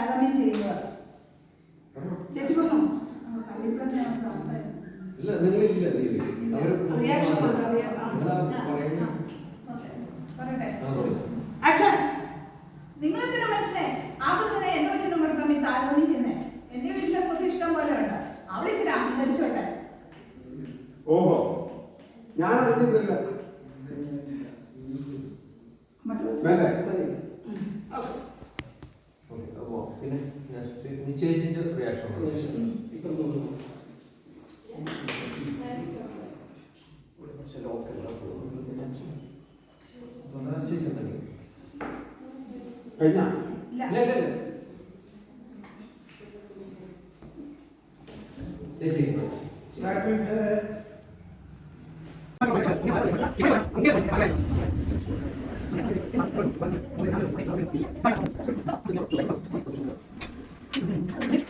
താരതമ്യം ചെയ്യുന്നത്. ചേച്ചി പറഞ്ഞു റിയാക്ഷൻ നിങ്ങളെന്തിനാ മനുഷ്യനെ ആ കൊച്ചിനെ എന്റെ കൊച്ചിനും കൂടെ തമ്മിൽ താരതമ്യം ചെയ്യുന്നേ? എന്റെ വീട്ടിലെ സ്വത്ത് ഇഷ്ടം പോലെ ഉണ്ട്, അവളിച്ചിട്ട് ധരിച്ചോട്ടെ. ഓഹോ, ഞാൻ അറിഞ്ഞിട്ടില്ല. പിന്നെ ചേച്ചിന്റെ റിയാക്ഷൻ കഴിഞ്ഞ ചേച്ചി Thank you.